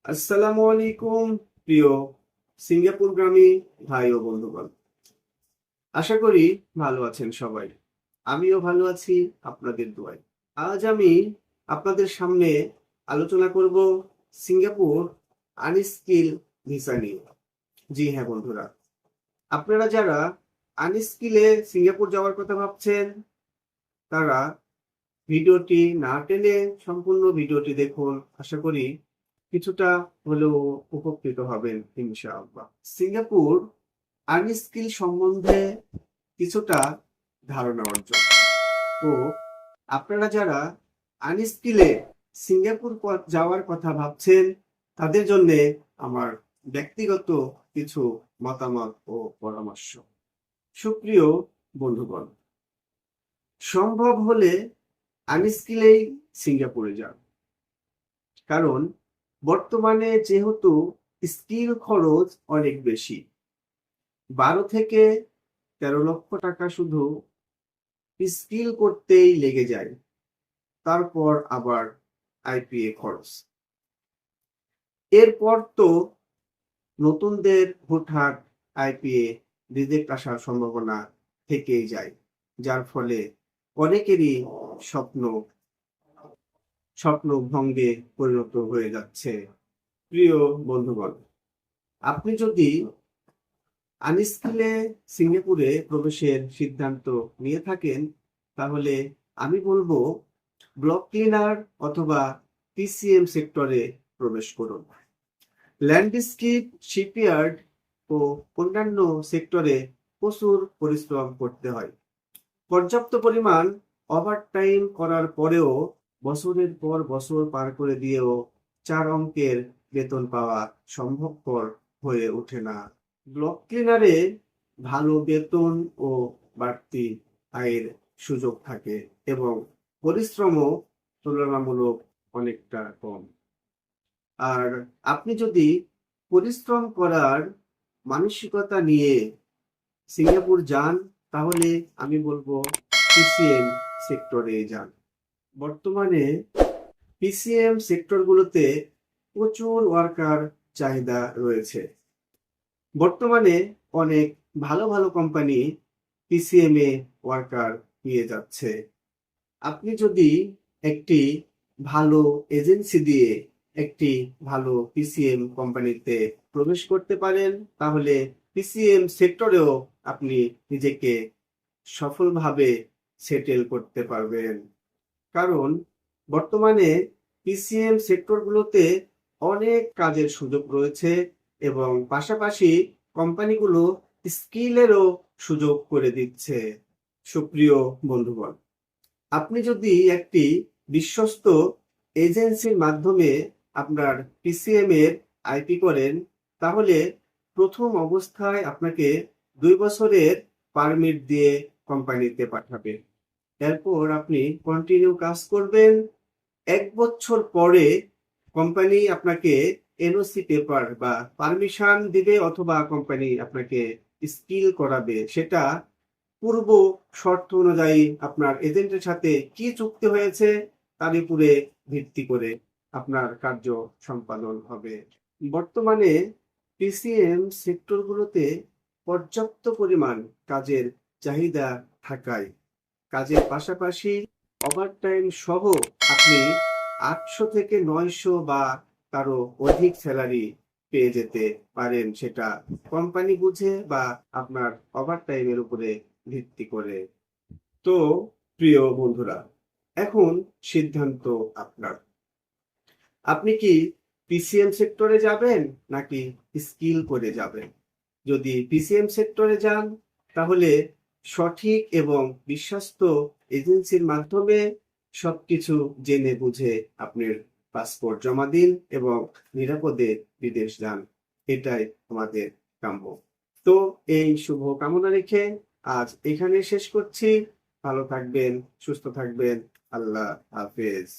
আসসালামু আলাইকুম প্রিয় সিঙ্গাপুরগামী ভাই ও বন্ধুগণ, আশা করি ভালো আছেন সবাই। আমিও ভালো আছি আপনাদের দোয়ায়। আজ আমি আপনাদের সামনে আলোচনা করব সিঙ্গাপুর আনস্কিল ভিসা নিয়ে। জি হ্যাঁ বন্ধুরা, আপনারা যারা আনস্কিলে সিঙ্গাপুর যাওয়ার কথা ভাবছেন তারা ভিডিওটি না টেনে সম্পূর্ণ ভিডিওটি দেখুন। আশা করি কিছুটা হলেও উপকৃত হবেন ইনশাআল্লাহ। সিঙ্গাপুর আনস্কিল সম্বন্ধে কিছুটা ধারণা অর্জন ও আপনারা যারা আনস্কিলে সিঙ্গাপুর যাওয়ার কথা ভাবছেন তাদের জন্য আমার ব্যক্তিগত কিছু মতামত ও পরামর্শ। সুপ্রিয় বন্ধুগণ, সম্ভব হলে আনস্কিলেই সিঙ্গাপুরে যান। কারণ বর্তমানে যেহেতু স্কিল খরচ অনেক বেশি, 12 থেকে 13 লক্ষ টাকা শুধু স্কিল করতেই লেগে যায়, তারপর আবার আইপিএ খরচ। এরপর তো নতুনদের হুটহাট আইপিএ রিজেক্ট আসার সম্ভাবনা থেকেই যায়, যার ফলে অনেকেরই স্বপ্ন স্বপ্ন ভঙ্গে পরিণত হয়ে যাচ্ছে। প্রিয় বন্ধুগণ, আপনি যদি আনস্কিলে সিঙ্গাপুরে প্রবেশের সিদ্ধান্ত নিয়ে থাকেন তাহলে আমি বলবো ব্লক ক্লিনার অথবা পিসিএম সেক্টরে প্রবেশ করুন। ল্যান্ডস্কেপ, শিপইয়ার্ড ও অন্যান্য সেক্টরে প্রচুর পরিশ্রম করতে হয়। পর্যাপ্ত পরিমাণ ওভারটাইম করার পরেও বছরের পর বছর পার করে দিয়েও 4 অঙ্কের বেতন পাওয়া সম্ভবপর হয়ে ওঠে না। ব্লক ক্লিনারে ভালো বেতন ও বাড়তি আয়ের সুযোগ থাকে এবং পরিশ্রমও তুলনামূলক অনেকটা কম। আর আপনি যদি পরিশ্রম করার মানসিকতা নিয়ে সিঙ্গাপুর যান তাহলে আমি বলবো পিসিএম সেক্টরে যান। বর্তমানে পিসিএম সেক্টরগুলোতে প্রচুর ওয়ার্কার চাহিদা রয়েছে। বর্তমানে অনেক ভালো ভালো কোম্পানি পিসিএম এ ওয়ার্কার নিয়ে যাচ্ছে। আপনি যদি একটি ভালো এজেন্সি দিয়ে একটি ভালো পিসিএম কোম্পানিতে প্রবেশ করতে পারেন তাহলে পিসিএম সেক্টরেও আপনি নিজেকে সফলভাবে সেটেল করতে পারবেন। কারণ বর্তমানে পিসিএম সেক্টরগুলোতে অনেক কাজের সুযোগ রয়েছে এবং পাশাপাশি কোম্পানিগুলো স্কিলেরও সুযোগ করে দিচ্ছে। সুপ্রিয় বন্ধুগণ, আপনি যদি একটি বিশ্বস্ত এজেন্সির মাধ্যমে আপনার পিসিএম এর আইপি করেন তাহলে প্রথম অবস্থায় আপনাকে 2 বছরের পারমিট দিয়ে কোম্পানিতে পাঠাবে। এরপর আপনি কন্টিনিউ কাজ করবেন। 1 বছর পরে কোম্পানি আপনাকে এনওসি পেপার বা পারমিশন দিবে অথবা কোম্পানি আপনাকে স্কিল করাবে। সেটা পূর্ব শর্ত অনুযায়ী আপনার এজেন্টের সাথে কি চুক্তি হয়েছে তার উপরে ভিত্তি করে আপনার কার্য সম্পাদন হবে। বর্তমানে পিসিএম সেক্টরগুলোতে পর্যাপ্ত পরিমাণ কাজের চাহিদা থাকায় কাজের পাশাপাশি ওভারটাইম সহ আপনি 800 থেকে 900 বা তারও অধিক স্যালারি পেয়ে যেতে পারেন, সেটা কোম্পানি বুঝে বা আপনার ওভারটাইমের উপরে ভিত্তি করে। তো প্রিয় বন্ধুরা, এখন সিদ্ধান্ত আপনার। আপনি কি পিসিএম সেক্টরে যাবেন নাকি স্কিল করে যাবেন? যদি পিসিএম সেক্টরে যান তাহলে সঠিক এবং বিশ্বস্ত এজেন্সির মাধ্যমে সবকিছু জেনে বুঝে আপনার পাসপোর্ট জমা দিন এবং নিরাপদে বিদেশ যান। এটাই আমাদের কাম্য। তো এই শুভ কামনা রেখে আজ এখানে শেষ করছি। ভালো থাকবেন, সুস্থ থাকবেন। আল্লাহ হাফেজ।